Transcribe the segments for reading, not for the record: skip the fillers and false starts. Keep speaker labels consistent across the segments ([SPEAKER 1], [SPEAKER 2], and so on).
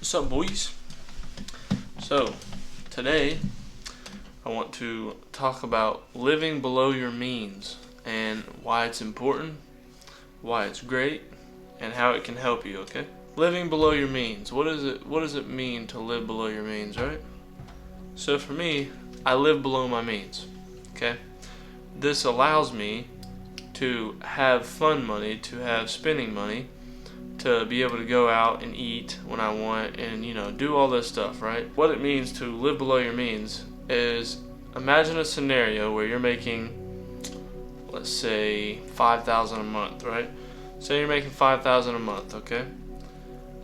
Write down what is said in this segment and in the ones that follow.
[SPEAKER 1] What's up, boys? So, today I want to talk about living below your means and why it's important, why it's great, and how it can help you, okay? Living below your means. What does it mean to live below your means, right? So for me, I live below my means, okay? This allows me to have fun money, to have spending money, to be able to go out and eat when I want and, do all this stuff, right? What it means to live below your means is, imagine a scenario where you're making, let's say, $5,000 a month, right? Say you're making $5,000 a month, okay?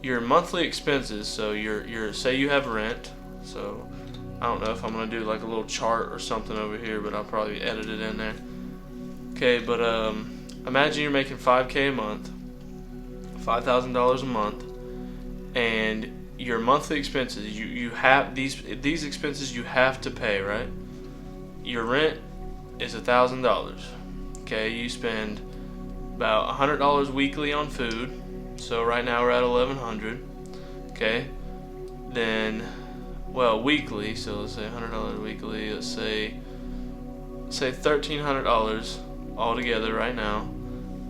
[SPEAKER 1] Your monthly expenses, so say you have rent, so I don't know if I'm gonna do like a little chart or something over here, but I'll probably edit it in there. Okay, but imagine you're making $5K a month, $5,000 a month, and your monthly expenses, you have these expenses you have to pay, right? Your rent is $1,000. Okay, you spend about $100 weekly on food, so right now we're at $1,100. Okay, then weekly, so let's say $100 weekly, let's say $1,300 altogether right now,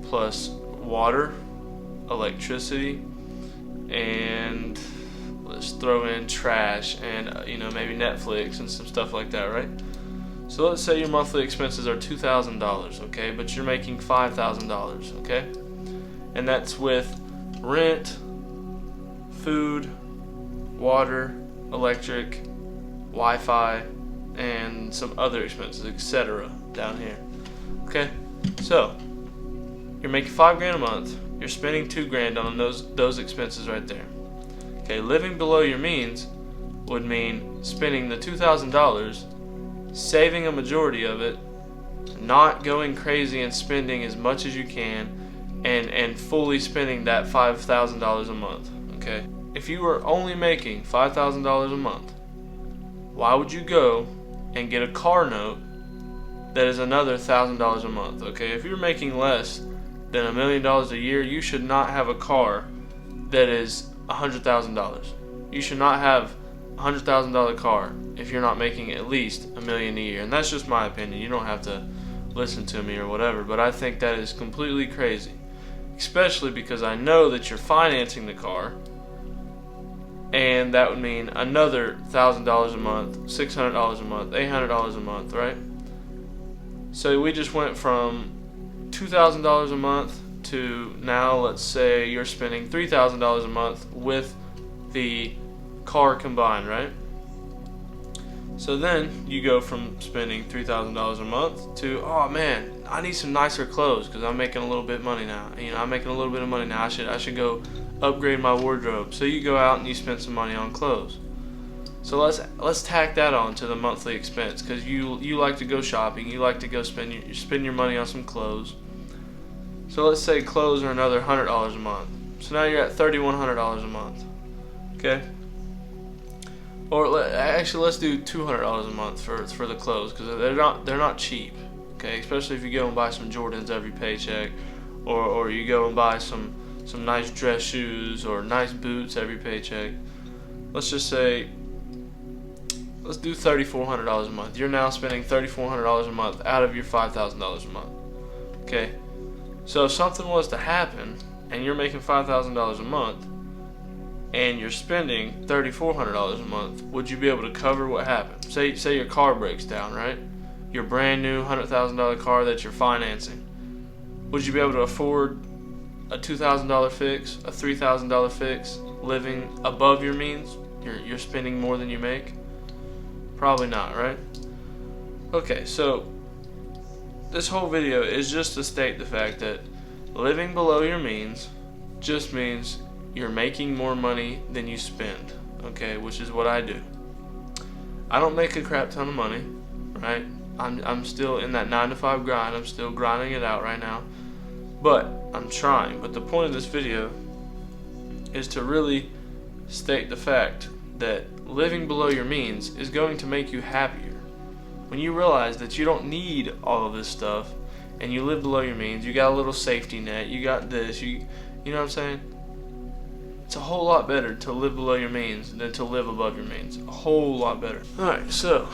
[SPEAKER 1] plus water, electricity, and let's throw in trash and maybe Netflix and some stuff like that, right? So let's say your monthly expenses are $2,000, okay, but you're making $5,000, okay, and that's with rent, food, water, electric, Wi-Fi, and some other expenses, etc. down here. Okay, so you're making $5,000 a month. You're spending $2,000 on those expenses right there. Okay, living below your means would mean spending the $2,000, saving a majority of it, not going crazy and spending as much as you can, and fully spending that $5,000 a month. Okay, if you were only making $5,000 a month, why would you go and get a car note that is another $1,000 a month? Okay, if you're making less than $1 million a year, you should not have a car that is $100,000. You should not have a $100,000 car if you're not making at least $1 million a year. And that's just my opinion. You don't have to listen to me or whatever, but I think that is completely crazy, especially because I know that you're financing the car, and that would mean another $1,000 a month, $600 a month, $800 a month, right? So we just went from $2,000 a month to now, let's say you're spending $3,000 a month with the car combined, right? So then you go from spending $3,000 a month to, oh man, I need some nicer clothes because I'm making a little bit of money now. I'm making a little bit of money now. I should go upgrade my wardrobe. So you go out and you spend some money on clothes. So let's tack that on to the monthly expense, because you like to go shopping. You like to go spend your money on some clothes. So let's say clothes are another $100 a month. So now you're at $3,100 a month. Okay. Or let's do $200 a month for the clothes, because they're not cheap. Okay, especially if you go and buy some Jordans every paycheck, or you go and buy some nice dress shoes or nice boots every paycheck. Let's just say, let's do $3,400 a month. You're now spending $3,400 a month out of your $5,000 a month. Okay, so if something was to happen and you're making $5,000 a month and you're spending $3,400 a month, would you be able to cover what happened? Say your car breaks down, right? Your brand new $100,000 car that you're financing. Would you be able to afford a $2,000 fix, a $3,000 fix, living above your means? You're spending more than you make? Probably not, right? Okay, so this whole video is just to state the fact that living below your means just means you're making more money than you spend, okay, which is what I do. I don't make a crap ton of money, right? I'm still in that 9-to-5 grind. I'm still grinding it out right now, but I'm trying. But the point of this video is to really state the fact that living below your means is going to make you happier. When you realize that you don't need all of this stuff and you live below your means, you got a little safety net, you got this, you know what I'm saying? It's a whole lot better to live below your means than to live above your means. A whole lot better. Alright, so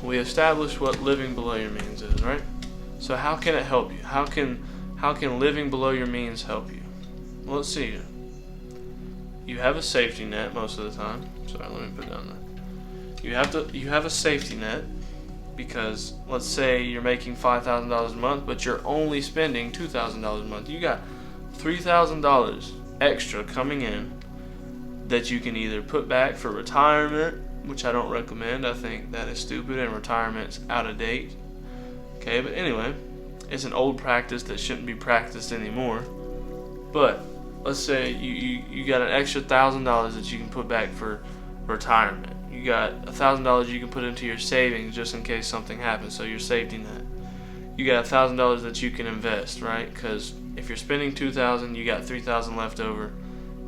[SPEAKER 1] we established what living below your means is, right? So how can it help you? How can living below your means help you? Well, let's see. You have a safety net most of the time. Sorry, let me put down that. You have a safety net because let's say you're making $5,000 a month, but you're only spending $2,000 a month. You got $3,000 extra coming in that you can either put back for retirement, which I don't recommend. I think that is stupid and retirement's out of date. Okay, but anyway, it's an old practice that shouldn't be practiced anymore. But let's say you got an extra $1,000 that you can put back for retirement. You got $1,000 you can put into your savings just in case something happens, so your safety net. You got $1,000 that you can invest, right? Because if you're spending $2,000, you got $3,000 left over,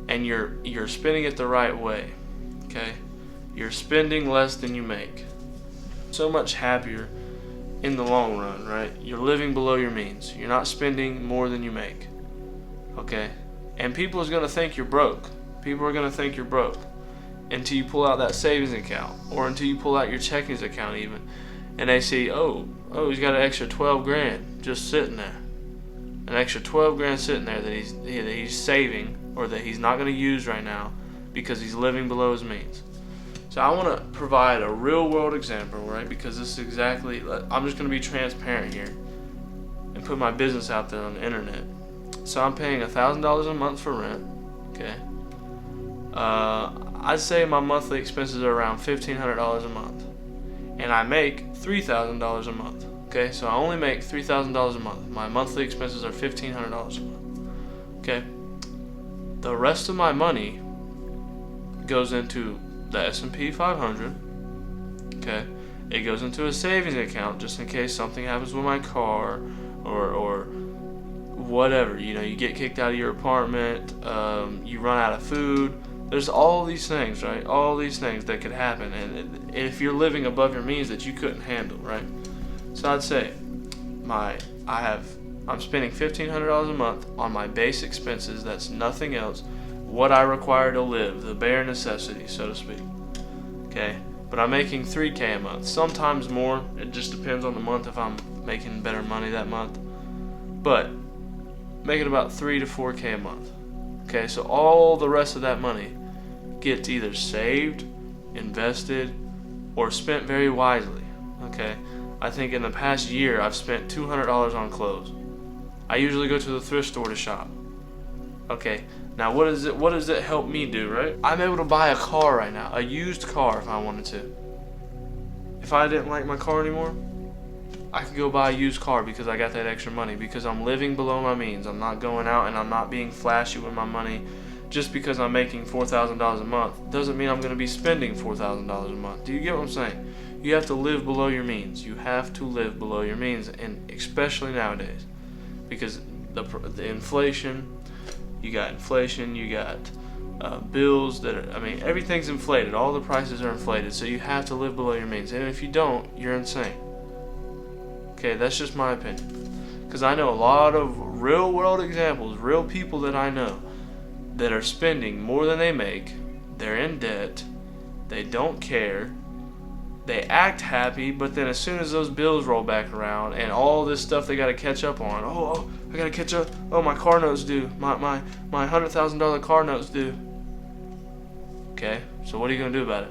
[SPEAKER 1] and you're spending it the right way. Okay, you're spending less than you make. So much happier in the long run, right? You're living below your means. You're not spending more than you make. Okay, and people is gonna think you're broke. People are gonna think you're broke until you pull out that savings account, or until you pull out your checking account even, and they see, oh, he's got an extra 12 grand just sitting there. An extra 12 grand sitting there that he's saving, or that he's not going to use right now because he's living below his means. So I want to provide a real world example, right? Because this is exactly, I'm just going to be transparent here and put my business out there on the internet. So I'm paying $1,000 a month for rent. Okay. I'd say my monthly expenses are around $1,500 a month, and I make $3,000 a month. Okay, so I only make $3,000 a month. My monthly expenses are $1,500 a month. Okay, the rest of my money goes into the S&P 500. Okay, it goes into a savings account just in case something happens with my car or whatever. You know, you get kicked out of your apartment, you run out of food. There's all these things, right? All these things that could happen, and if you're living above your means that you couldn't handle, right? So I'd say I'm spending $1,500 a month on my base expenses. That's nothing else. What I require to live, the bare necessities, so to speak. Okay, but I'm making $3,000 a month. Sometimes more. It just depends on the month if I'm making better money that month. But making about $3,000 to $4,000 a month. Okay, so all the rest of that money gets either saved, invested, or spent very wisely. Okay, I think in the past year I've spent $200 on clothes. I usually go to the thrift store to shop. Okay, now what does it help me do, right? I'm able to buy a car right now, a used car if I wanted to. If I didn't like my car anymore, I could go buy a used car because I got that extra money, because I'm living below my means. I'm not going out and I'm not being flashy with my money. Just because I'm making $4,000 a month doesn't mean I'm going to be spending $4,000 a month. Do you get what I'm saying? You have to live below your means. You have to live below your means, and especially nowadays, because the inflation, you got bills that are, I mean, everything's inflated. All the prices are inflated, so you have to live below your means. And if you don't, you're insane. Okay, that's just my opinion. Because I know a lot of real world examples, real people that I know that are spending more than they make. They're in debt. They don't care. They act happy, but then as soon as those bills roll back around and all this stuff they got to catch up on, I got to catch up. Oh, my car note's due. My $100,000 car note's due. Okay, so what are you going to do about it?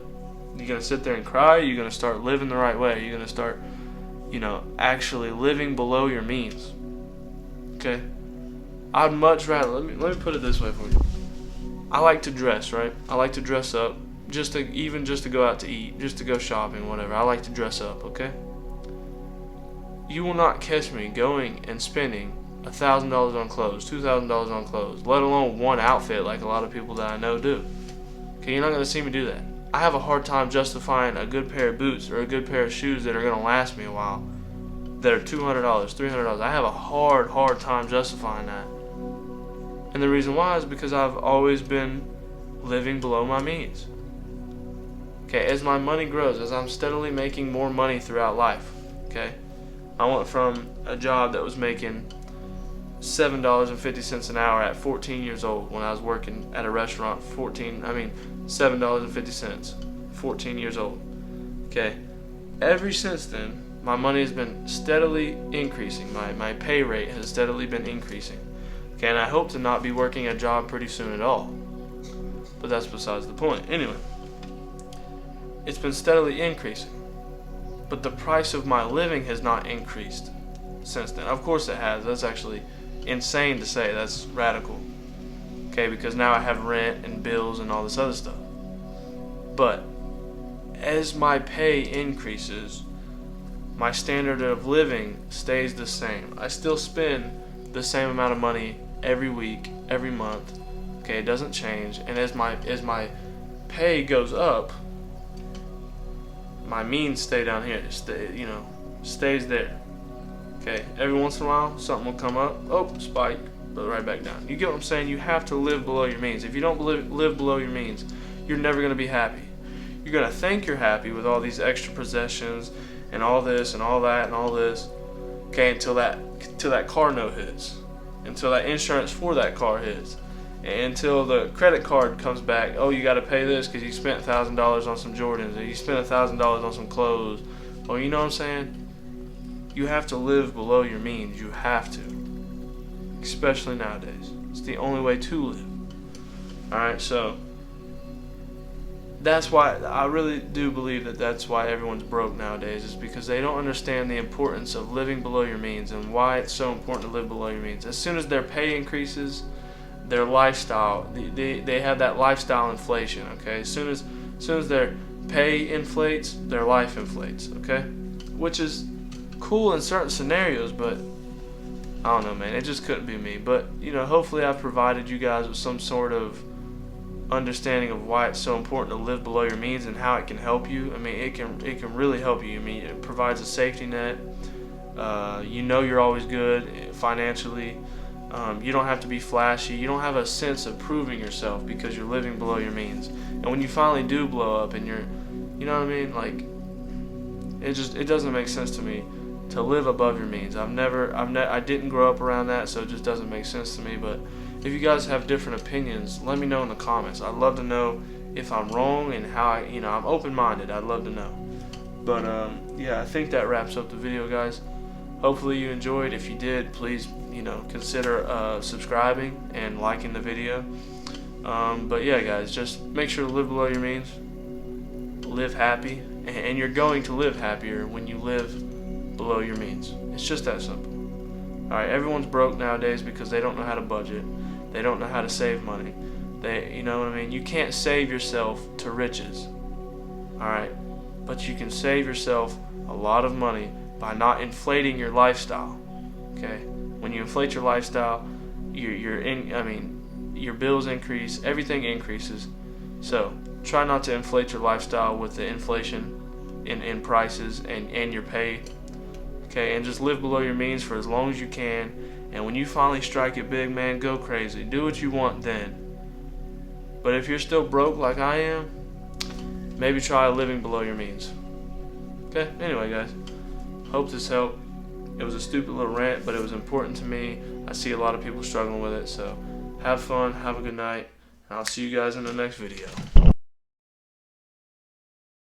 [SPEAKER 1] You going to sit there and cry? Or are you going to start living the right way? Are you going to start, actually living below your means? Okay, I'd much rather, let me put it this way for you. I like to dress, right? I like to dress up. Just to go out to eat, just to go shopping, whatever. I like to dress up, okay? You will not catch me going and spending $1,000 on clothes, $2,000 on clothes, let alone one outfit like a lot of people that I know do. Okay, you're not going to see me do that. I have a hard time justifying a good pair of boots or a good pair of shoes that are going to last me a while, that are $200, $300. I have a hard time justifying that. And the reason why is because I've always been living below my means. Okay, as my money grows, as I'm steadily making more money throughout life, okay, I went from a job that was making $7.50 an hour at 14 years old when I was working at a restaurant. $7.50, 14 years old. Okay, ever since then, my money has been steadily increasing. My pay rate has steadily been increasing. Okay, and I hope to not be working a job pretty soon at all. But that's besides the point. Anyway, it's been steadily increasing. But the price of my living has not increased since then. Of course it has. That's actually insane to say. That's radical. Okay, because now I have rent and bills and all this other stuff. But as my pay increases, my standard of living stays the same. I still spend the same amount of money every week, every month. Okay, it doesn't change. And as my pay goes up, my means stay down here. Stays there. Okay, every once in a while something will come up. Oh, spike, but right back down. You get what I'm saying? You have to live below your means. If you don't live below your means, you're never going to be happy. You're going to think you're happy with all these extra possessions and all this and all that and all this. Okay, until that car note hits, until that insurance for that car hits, and until the credit card comes back. Oh, you got to pay this because you spent $1,000 on some Jordans, or you spent $1,000 on some clothes. Well, you know what I'm saying? You have to live below your means. You have to, especially nowadays. It's the only way to live. All right, so that's why I really do believe that's why everyone's broke nowadays, is because they don't understand the importance of living below your means and why it's so important to live below your means. As soon as their pay increases, their lifestyle, they have that lifestyle inflation. Okay, as soon as their pay inflates, their life inflates. Okay, which is cool in certain scenarios, but I don't know, man, it just couldn't be me. But hopefully I've provided you guys with some sort of understanding of why it's so important to live below your means and how it can help you. I mean, it can really help you. I mean, it provides a safety net. You're always good financially. You don't have to be flashy. You don't have a sense of proving yourself because you're living below your means. And when you finally do blow up and you're, you know what I mean? Like, it doesn't make sense to me to live above your means. I didn't grow up around that, so it just doesn't make sense to me. But if you guys have different opinions, let me know in the comments. I'd love to know if I'm wrong and how I'm open-minded. I'd love to know. But yeah, I think that wraps up the video, guys. Hopefully you enjoyed. If you did, please consider subscribing and liking the video. But yeah, guys, just make sure to live below your means. Live happy, and you're going to live happier when you live below your means. It's just that simple. Alright, everyone's broke nowadays because they don't know how to budget. They don't know how to save money. You know what I mean? You can't save yourself to riches. Alright? But you can save yourself a lot of money by not inflating your lifestyle. Okay? When you inflate your lifestyle, your bills increase, everything increases. So, try not to inflate your lifestyle with the inflation in prices and your pay. Okay, and just live below your means for as long as you can. And when you finally strike it big, man, go crazy. Do what you want then. But if you're still broke like I am, maybe try living below your means. Okay, anyway, guys, hope this helped. It was a stupid little rant, but it was important to me. I see a lot of people struggling with it, so have fun, have a good night, and I'll see you guys in the next video.